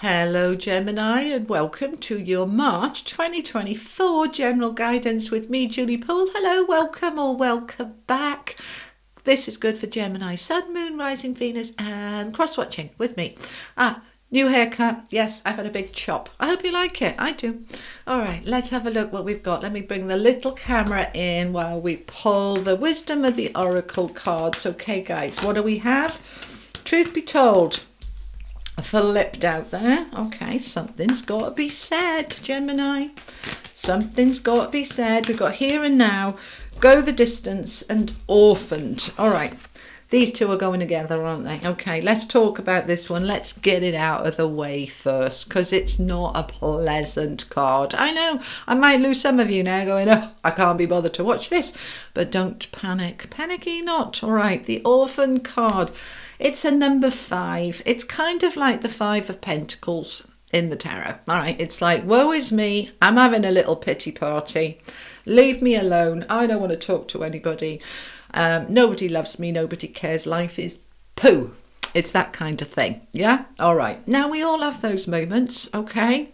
Hello Gemini, and welcome to your March 2024 general guidance with me, Julie Poole. Hello, welcome or welcome back. This is good for Gemini, Sun, Moon, Rising, Venus and cross-watching with me. New haircut. Yes, I've had a big chop. I hope you like it. I do. All right, let's have a look what we've got. Let me bring the little camera in while we pull the Wisdom of the Oracle cards. Okay, guys, what do we have? Truth be told, flipped out there. Okay, something's got to be said, Gemini. Something's got to be said. We've got here and now, go the distance, and orphaned. All right, these two are going together, aren't they? Okay, let's talk about this one. Let's get it out of the way first, because it's not a pleasant card. I know I might lose some of you now going, oh, I can't be bothered to watch this, but don't panic. Panic ye not. All right, the orphan card. It's a number 5. It's kind of like the 5 of Pentacles in the tarot. All right, it's like, woe is me. I'm having a little pity party. Leave me alone. I don't want to talk to anybody. Nobody loves me. Nobody cares. Life is poo. It's that kind of thing. Yeah? All right. Now, we all have those moments, okay?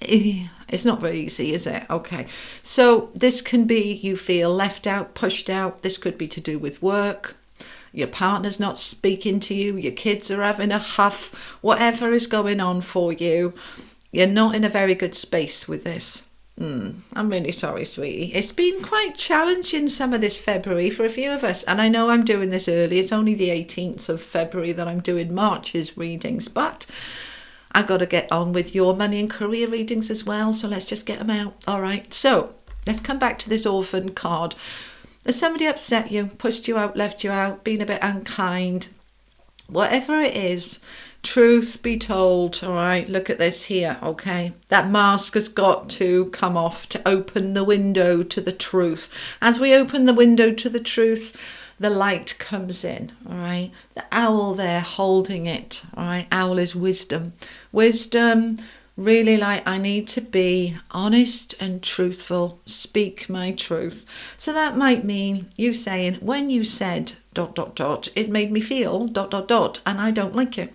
It's not very easy, is it? Okay. So this can be you feel left out, pushed out. This could be to do with work. Your partner's not speaking to you, your kids are having a huff, whatever is going on for you, you're not in a very good space with this. I'm really sorry, sweetie. It's been quite challenging some of this February for a few of us, and I know I'm doing this early. It's only the 18th of February that I'm doing March's readings, but I've got to get on with your money and career readings as well, so let's just get them out. All right, so let's come back to this orphan card. Has somebody upset you, pushed you out, left you out, been a bit unkind? Whatever it is, truth be told, all right, look at this here, okay? That mask has got to come off to open the window to the truth. As we open the window to the truth, the light comes in, all right? The owl there holding it, all right? Owl is wisdom. Wisdom, really, like, I need to be honest and truthful, speak my truth. So that might mean you saying, when you said ... it made me feel ... and I don't like it.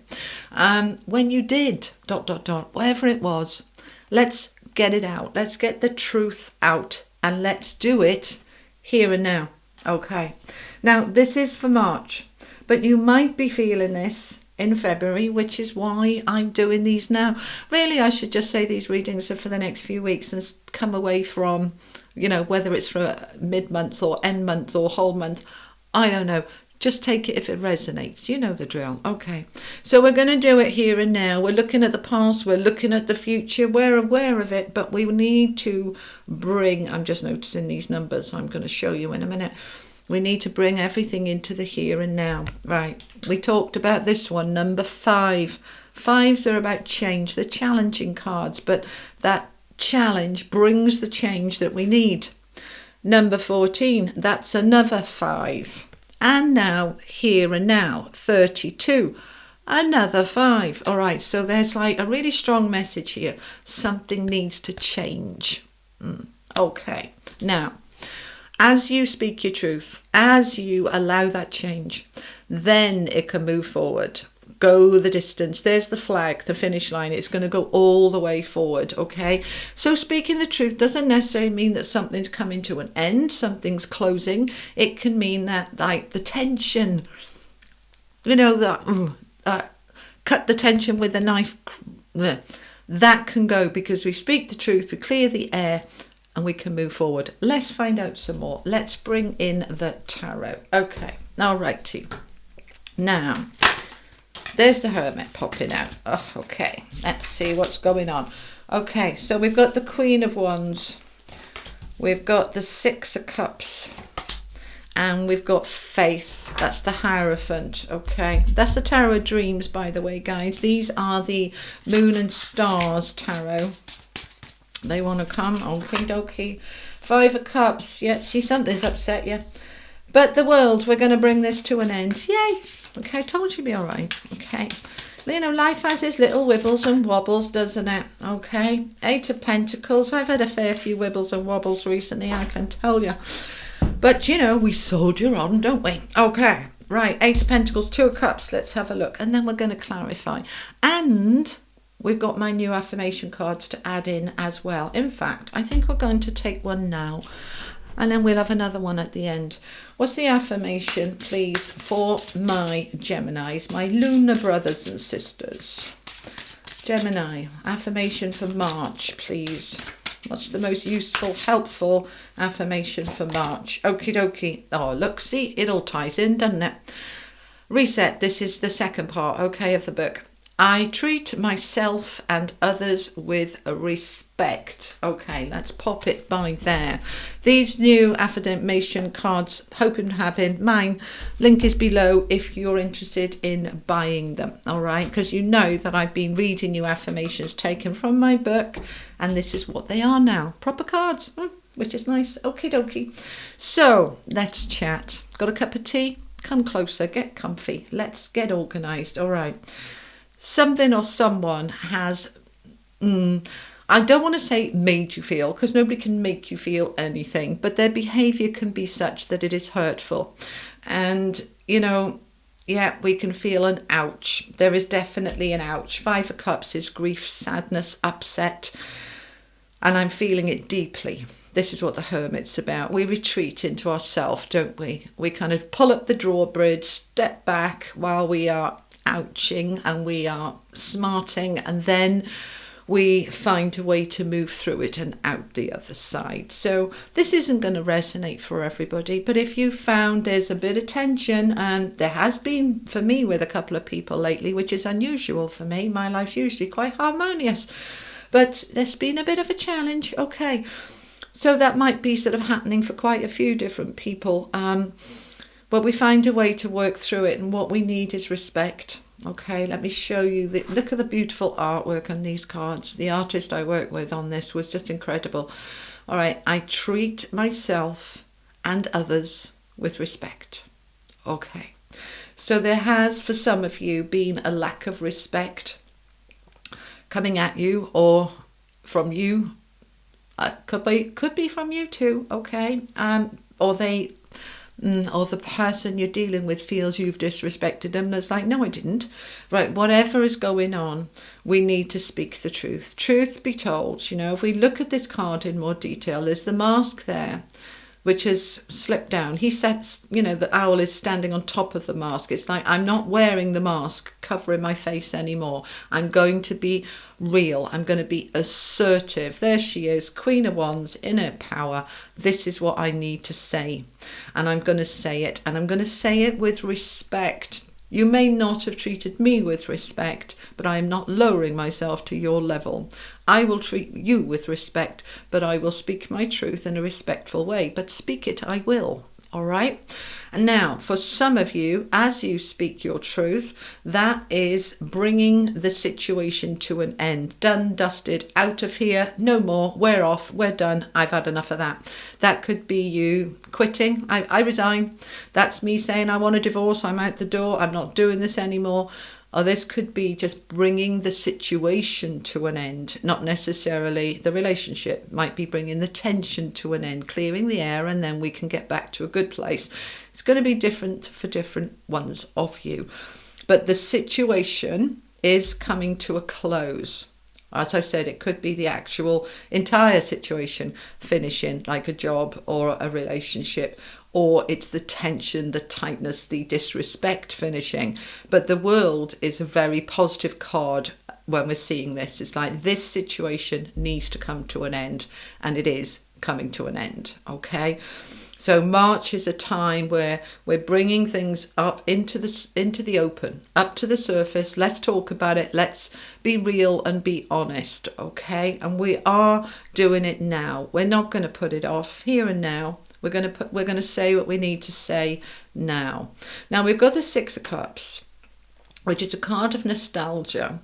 When you did ... whatever it was, let's get it out. Let's get the truth out and let's do it here and now. Okay. Now, this is for March, but you might be feeling this in February, which is why I'm doing these now. Really, I should just say these readings are for the next few weeks and come away from, you know, whether it's for mid-month or end month or whole month, I don't know. Just take it if it resonates. You know the drill. Okay. So we're going to do it here and now. We're looking at the past. We're looking at the future. We're aware of it, but we need to bring, I'm just noticing these numbers. I'm going to show you in a minute. We need to bring everything into the here and now. Right. We talked about this one, number 5. 5s are about change. They're challenging cards, but that challenge brings the change that we need. Number 14, that's another 5. And now, here and now, 32, another 5. All right, so there's like a really strong message here. Something needs to change. Okay, now, as you speak your truth, as you allow that change, then it can move forward. Go the distance. There's the flag, the finish line. It's going to go all the way forward, okay? So speaking the truth doesn't necessarily mean that something's coming to an end, something's closing. It can mean that, like, the tension, you know, that cut the tension with a knife, that can go because we speak the truth, we clear the air, and we can move forward. Let's find out some more. Let's bring in the tarot. Okay, all righty. Now, there's the Hermit popping out. Oh, okay, let's see what's going on. Okay, so we've got the Queen of Wands. We've got the 6 of Cups. And we've got Faith. That's the Hierophant. Okay, that's the Tarot of Dreams, by the way, guys. These are the Moon and Stars tarot. They want to come. Okie dokie. 5 of Cups. Yeah, see, something's upset you. But the world, we're going to bring this to an end. Yay. Okay, I told you it'd be all right. Okay. You know, life has its little wibbles and wobbles, doesn't it? Okay. 8 of Pentacles. I've had a fair few wibbles and wobbles recently, I can tell you. But, you know, we soldier on, don't we? Okay. Right, Eight of Pentacles, Two of Cups. Let's have a look. And then we're going to clarify. And we've got my new affirmation cards to add in as well. In fact, I think we're going to take one now. And then we'll have another one at the end. What's the affirmation, please, for my Geminis, my lunar brothers and sisters? Gemini, affirmation for March, please. What's the most useful, helpful affirmation for March? Okie dokie. Oh, look, see, it all ties in, doesn't it? Reset. This is the second part, okay, of the book. I treat myself and others with respect. Okay, let's pop it by there. These new affirmation cards, hoping to have in mine, link is below if you're interested in buying them. All right, because you know that I've been reading you affirmations taken from my book, and this is what they are now. Proper cards, which is nice. Okie dokie. So let's chat. Got a cup of tea? Come closer, get comfy. Let's get organised. All right. Something or someone has, I don't want to say made you feel, because nobody can make you feel anything, but their behaviour can be such that it is hurtful. And, you know, yeah, we can feel an ouch. There is definitely an ouch. Five of Cups is grief, sadness, upset, and I'm feeling it deeply. This is what the Hermit's about. We retreat into ourselves, don't we? We kind of pull up the drawbridge, step back while we are ouching and we are smarting, and then we find a way to move through it and out the other side. So this isn't going to resonate for everybody, but if you found there's a bit of tension, and there has been for me with a couple of people lately, which is unusual for me, my life's usually quite harmonious, but there's been a bit of a challenge. Okay, so that might be sort of happening for quite a few different people. But we find a way to work through it, and what we need is respect. Okay, let me show you. Look at the beautiful artwork on these cards. The artist I worked with on this was just incredible. All right, I treat myself and others with respect. Okay, so there has, for some of you, been a lack of respect coming at you or from you. Could be from you too. Okay, or the person you're dealing with feels you've disrespected them, and it's like, no, I didn't. Right, whatever is going on, we need to speak the truth. Truth be told, you know, if we look at this card in more detail, there's the mask there, which has slipped down. He said, you know, the owl is standing on top of the mask. It's like, I'm not wearing the mask covering my face anymore. I'm going to be real. I'm going to be assertive. There she is, Queen of Wands in her power. This is what I need to say. And I'm going to say it. And I'm going to say it with respect. You may not have treated me with respect, but I am not lowering myself to your level. I will treat you with respect, but I will speak my truth in a respectful way. But speak it, I will. All right? And now, for some of you, as you speak your truth, that is bringing the situation to an end. Done, dusted, out of here, no more, we're off, we're done, I've had enough of that. That could be you quitting, I resign. That's me saying I want a divorce, I'm out the door, I'm not doing this anymore. Or this could be just bringing the situation to an end, not necessarily the relationship. Might be bringing the tension to an end, clearing the air, and then we can get back to a good place. It's going to be different for different ones of you. But the situation is coming to a close. As I said, it could be the actual entire situation finishing, like a job or a relationship, or it's the tension, the tightness, the disrespect finishing. But the World is a very positive card when we're seeing this. It's like this situation needs to come to an end, and it is coming to an end, okay? So March is a time where we're bringing things up into the open, up to the surface. Let's talk about it. Let's be real and be honest, okay? And we are doing it now. We're not going to put it off, here and now. We're going to say what we need to say now. Now we've got the Six of Cups, which is a card of nostalgia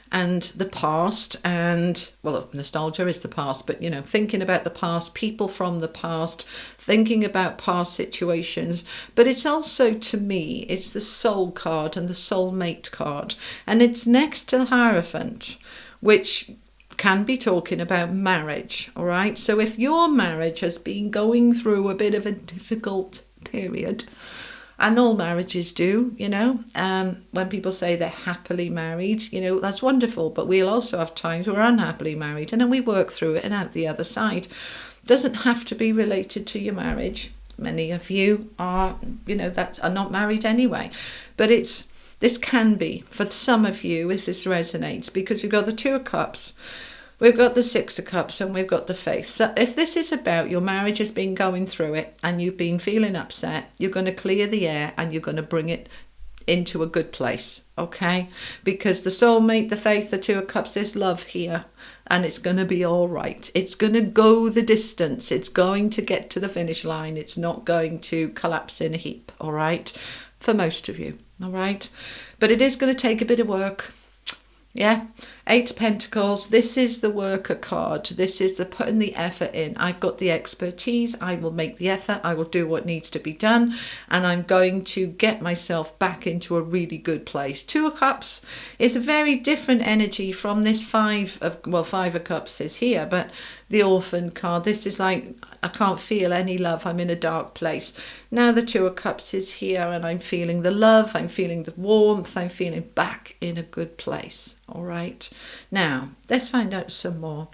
and the past, and well, nostalgia is the past, but you know, thinking about the past, people from the past, thinking about past situations. But it's also, to me, it's the soul card and the soulmate card, and it's next to the Hierophant, which can be talking about marriage. All right, so if your marriage has been going through a bit of a difficult period, And all marriages do, when people say they're happily married, that's wonderful. But we'll also have times where we're unhappily married, and then we work through it and out the other side. Doesn't have to be related to your marriage. Many of you are, that are not married anyway. But this can be, for some of you, if this resonates, because we've got the Two of Cups, we've got the Six of Cups, and we've got the Faith. So if this is about your marriage has been going through it and you've been feeling upset, you're going to clear the air and you're going to bring it into a good place, okay? Because the soulmate, the Faith, the Two of Cups, there's love here, and it's going to be all right. It's going to go the distance. It's going to get to the finish line. It's not going to collapse in a heap, all right? For most of you, all right? But it is going to take a bit of work. Yeah, Eight of Pentacles. This is the worker card. This is the putting the effort in. I've got the expertise. I will make the effort. I will do what needs to be done. And I'm going to get myself back into a really good place. Two of Cups is a very different energy from this Five of Cups is here. But the Orphan card, this is like, I can't feel any love. I'm in a dark place. Now the Two of Cups is here and I'm feeling the love. I'm feeling the warmth. I'm feeling back in a good place. All right. Now, let's find out some more.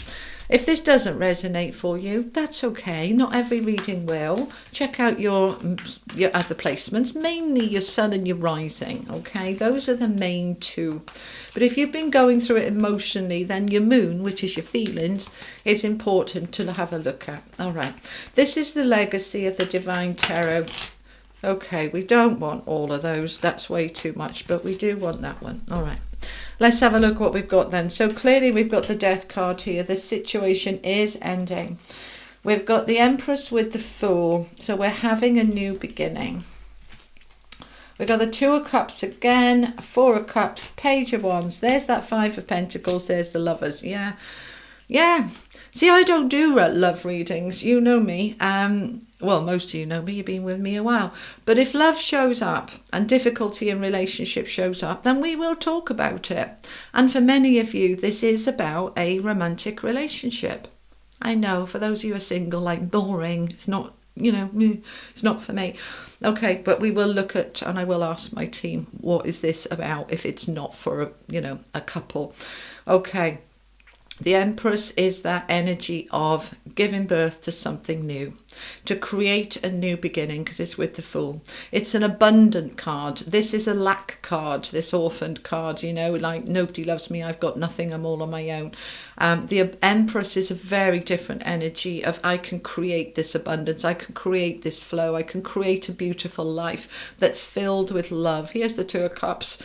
If this doesn't resonate for you, that's okay. Not every reading will. Check out your other placements, mainly your sun and your rising, okay? Those are the main two. But if you've been going through it emotionally, then your moon, which is your feelings, is important to have a look at. All right. This is the legacy of the Divine Tarot. Okay, we don't want all of those. That's way too much, but we do want that one. All right. Let's have a look what we've got then. So clearly we've got the Death card here. The situation is ending. We've got the Empress with the Fool. So we're having a new beginning. We've got the Two of Cups again, Four of Cups, Page of Wands. There's that Five of Pentacles. There's the Lovers. Yeah. Yeah. See, I don't do love readings. You know me. Well, most of you know me. You've been with me a while. But if love shows up and difficulty in relationship shows up, then we will talk about it. And for many of you, this is about a romantic relationship. I know, for those of you who are single, like boring. It's not, it's not for me. Okay, but we will look at, and I will ask my team, what is this about if it's not for a couple? Okay. The Empress is that energy of giving birth to something new, to create a new beginning, because it's with the Fool. It's an abundant card. This is a lack card, this orphaned card, like nobody loves me, I've got nothing, I'm all on my own. The Empress is a very different energy of I can create this abundance, I can create this flow, I can create a beautiful life that's filled with love. Here's the Two of Cups.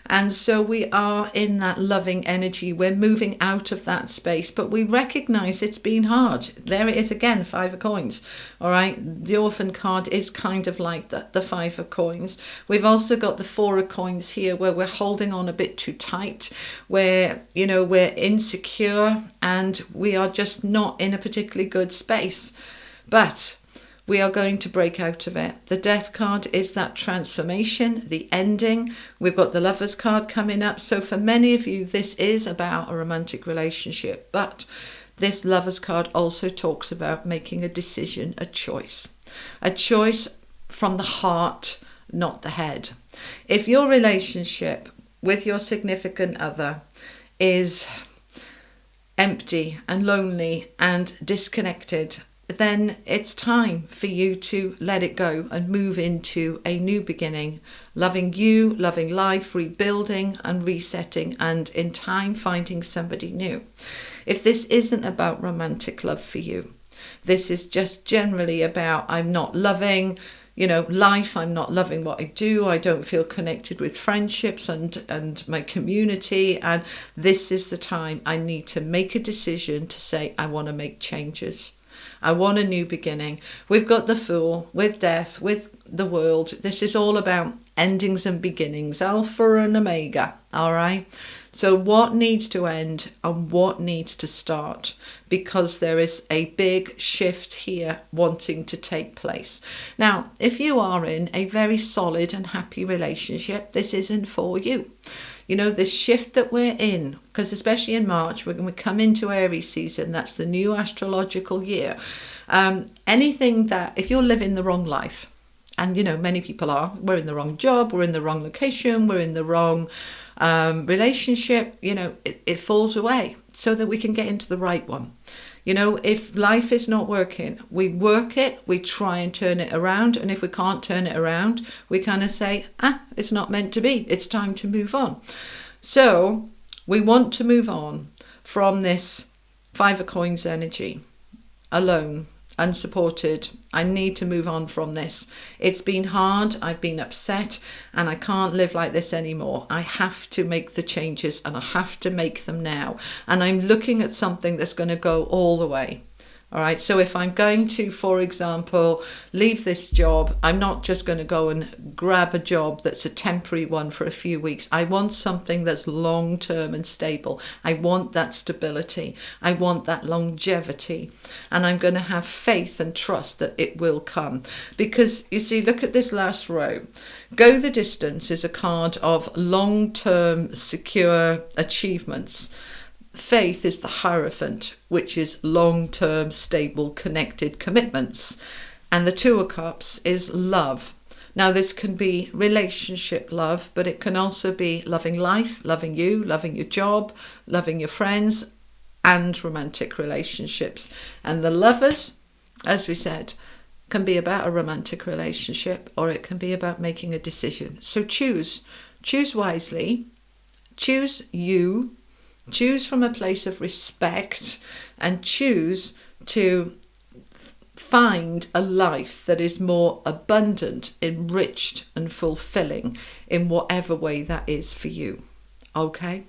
And so we are in that loving energy. We're moving out of that space, but we recognize it's been hard. There it is again, Five of Coins. All right. The Orphan card is kind of like the Five of Coins. We've also got the Four of Coins here where we're holding on a bit too tight, where, we're insecure and we are just not in a particularly good space. But we are going to break out of it. The Death card is that transformation, the ending. We've got the Lovers card coming up. So for many of you, this is about a romantic relationship. But this Lovers card also talks about making a decision, a choice. A choice from the heart, not the head. If your relationship with your significant other is empty and lonely and disconnected, then it's time for you to let it go and move into a new beginning, loving you, loving life, rebuilding and resetting, and in time finding somebody new. If this isn't about romantic love for you, this is just generally about I'm not loving life, I'm not loving what I do, I don't feel connected with friendships and my community, and this is the time I need to make a decision to say I want to make changes. I want a new beginning. We've got the Fool with Death, with the World. This is all about endings and beginnings, Alpha and Omega. All right. So what needs to end and what needs to start? Because there is a big shift here wanting to take place. Now, if you are in a very solid and happy relationship, this isn't for you. This shift that we're in, because especially in March, we're going to come into Aries season. That's the new astrological year. Anything that, if you're living the wrong life And, you know, many people are. We're in the wrong job, we're in the wrong location, we're in the wrong relationship. You know, it falls away so that we can get into the right one. You know, if life is not working, we work it, we try and turn it around. And if we can't turn it around, we kind of say, it's not meant to be. It's time to move on. So we want to move on from this Five of Coins energy, alone, unsupported. I need to move on from this. It's been hard. I've been upset and I can't live like this anymore. I have to make the changes and I have to make them now. And I'm looking at something that's going to go all the way. All right. So if I'm going to, for example, leave this job, I'm not just going to go and grab a job that's a temporary one for a few weeks. I want something that's long-term and stable. I want that stability. I want that longevity. And I'm going to have faith and trust that it will come. Because you see, look at this last row. Go the distance is a card of long-term secure achievements. Faith is the Hierophant, which is long-term, stable, connected commitments. And the Two of Cups is love. Now, this can be relationship love, but it can also be loving life, loving you, loving your job, loving your friends, and romantic relationships. And the Lovers, as we said, can be about a romantic relationship, or it can be about making a decision. So choose wisely, choose you. Choose from a place of respect and choose to find a life that is more abundant, enriched and fulfilling in whatever way that is for you. Okay?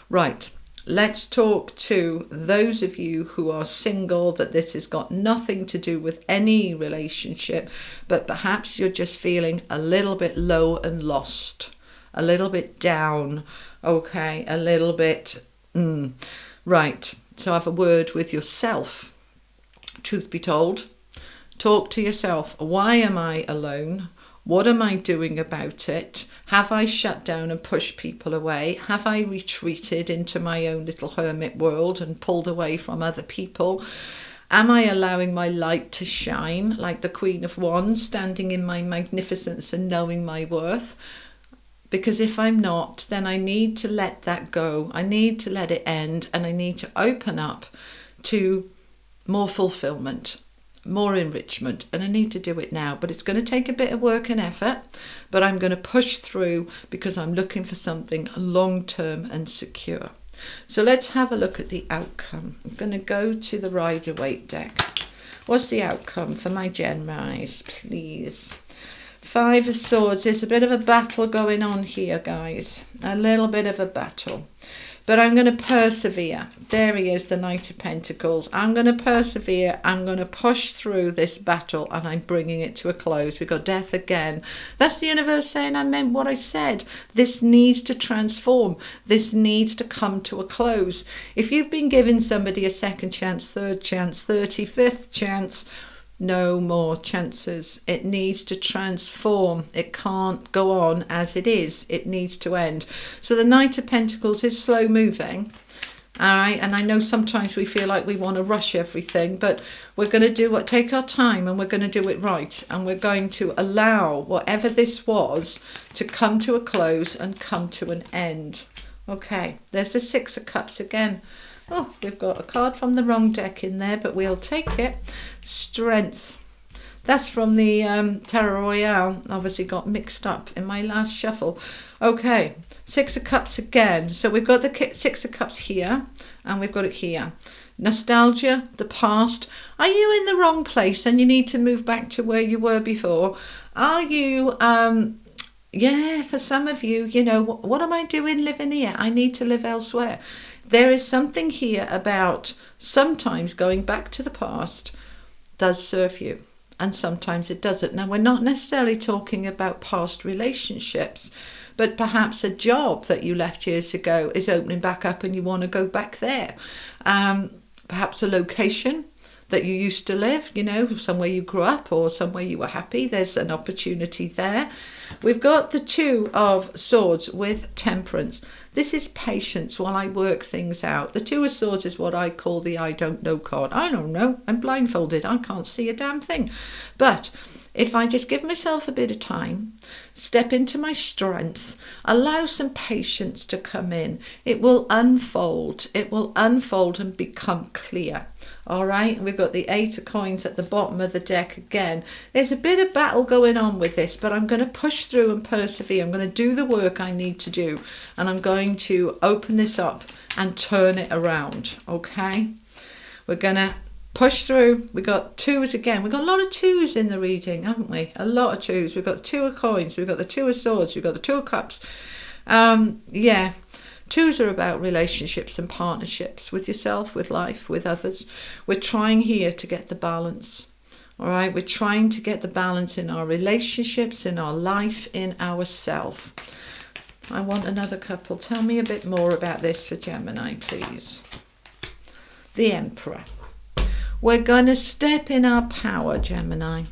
Right. Let's talk to those of you who are single, that this has got nothing to do with any relationship, but perhaps you're just feeling a little bit low and lost, a little bit down, okay, a little bit... Right, so have a word with yourself. Truth be told, talk to yourself. Why am I alone? What am I doing about it? Have I shut down and pushed people away? Have I retreated into my own little hermit world and pulled away from other people? Am I allowing my light to shine like the Queen of Wands, standing in my magnificence and knowing my worth? Because if I'm not, then I need to let that go. I need to let it end, and I need to open up to more fulfillment, more enrichment, and I need to do it now. But it's going to take a bit of work and effort, but I'm going to push through because I'm looking for something long-term and secure. So let's have a look at the outcome. I'm going to go to the Rider-Waite deck. What's the outcome for my Geminis, please? Five of Swords. There's a bit of a battle going on here, guys. A little bit of a battle. But I'm going to persevere. There he is, the Knight of Pentacles. I'm going to persevere. I'm going to push through this battle, and I'm bringing it to a close. We've got Death again. That's the universe saying I meant what I said. This needs to transform. This needs to come to a close. If you've been giving somebody a second chance, third chance, 35th chance, no more chances. It needs to transform. It can't go on as it is. It needs to end. So the Knight of Pentacles is slow moving. All right. And I know sometimes we feel like we want to rush everything, but we're going to take our time, and we're going to do it right. And we're going to allow whatever this was to come to a close and come to an end. Okay. There's the Six of Cups again. Oh, we've got a card from the wrong deck in there, but we'll take it. Strength. That's from the Tarot Royale. Obviously got mixed up in my last shuffle. Okay, Six of Cups again. So we've got the Six of Cups here, and we've got it here. Nostalgia, the past. Are you in the wrong place and you need to move back to where you were before? Are you... yeah, for some of you, you know, what am I doing living here? I need to live elsewhere. There is something here about sometimes going back to the past does serve you, and sometimes it doesn't. Now, we're not necessarily talking about past relationships, but perhaps a job that you left years ago is opening back up and you want to go back there. Perhaps a location that you used to live, you know, somewhere you grew up or somewhere you were happy. There's an opportunity there. We've got the Two of Swords with Temperance. This is patience while I work things out. The Two of Swords is what I call the I don't know card. I don't know. I'm blindfolded. I can't see a damn thing. But if I just give myself a bit of time, step into my strengths, allow some patience to come in, it will unfold. It will unfold and become clear. All right, we've got the 8 of coins at the bottom of the deck again. There's a bit of battle going on with this, but I'm going to push through and persevere. I'm going to do the work I need to do, and I'm going to open this up and turn it around. Okay, we're going to push through. We got 2s again. We've got a lot of 2s in the reading, haven't we? A lot of 2s. We've got 2 of coins. We've got the 2 of swords. We've got the 2 of cups. Yeah. 2s are about relationships and partnerships with yourself, with life, with others. We're trying here to get the balance. All right. We're trying to get the balance in our relationships, in our life, in ourself. I want another couple. Tell me a bit more about this for Gemini, please. The Emperor. We're going to step in our power, Gemini.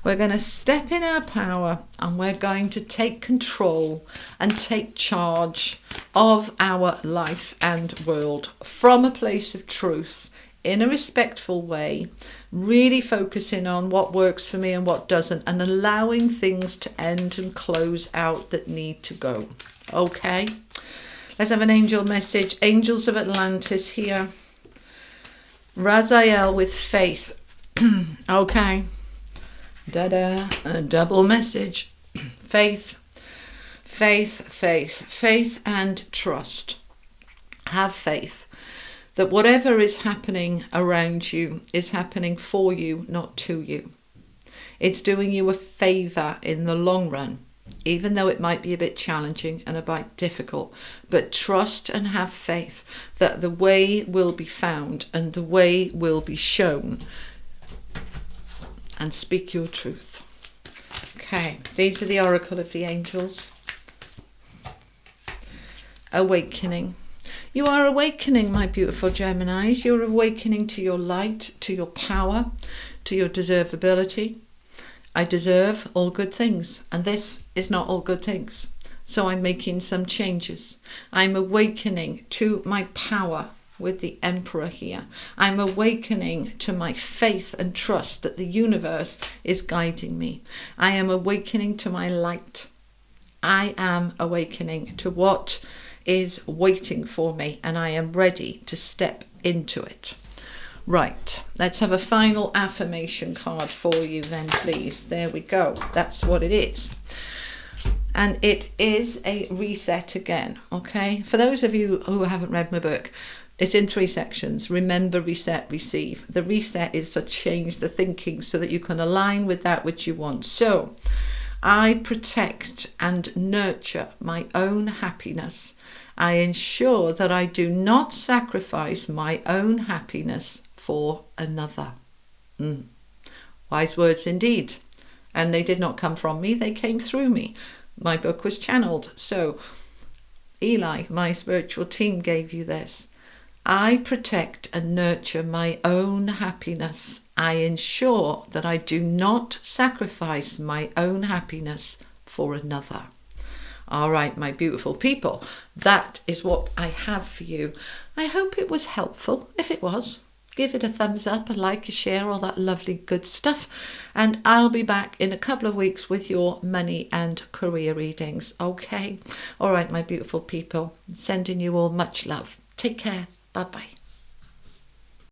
We're going to step in our power, and we're going to take control and take charge of our life and world from a place of truth, in a respectful way, really focusing on what works for me and what doesn't, and allowing things to end and close out that need to go. Okay, let's have an angel message. Angels of Atlantis here. Raziel with faith. Okay. A double message. Faith, faith, faith, faith and trust. Have faith that whatever is happening around you is happening for you, not to you. It's doing you a favour in the long run, even though it might be a bit challenging and a bit difficult. But trust and have faith that the way will be found and the way will be shown. And speak your truth. Okay, these are the oracle of the angels. Awakening. You are awakening, my beautiful Geminis. You're awakening to your light, to your power, to your deservability. I deserve all good things, and this is not all good things. So I'm making some changes. I'm awakening to my power with the Emperor here. I'm awakening to my faith and trust that the universe is guiding me. I am awakening to my light. I am awakening to what is waiting for me, and I am ready to step into it. Right, let's have a final affirmation card for you then, please. There we go. That's what it is. And it is a reset again, okay? For those of you who haven't read my book, it's in 3 sections. Remember, reset, receive. The reset is to change the thinking so that you can align with that which you want. So, I protect and nurture my own happiness. I ensure that I do not sacrifice my own happiness for another. Wise words indeed. And they did not come from me, they came through me. My book was channeled. So, Eli, my spiritual team, gave you this. I protect and nurture my own happiness. I ensure that I do not sacrifice my own happiness for another. All right, my beautiful people, that is what I have for you. I hope it was helpful. If it was, give it a thumbs up, a like, a share, all that lovely good stuff. And I'll be back in a couple of weeks with your money and career readings. Okay. All right, my beautiful people, sending you all much love. Take care. Bye-bye.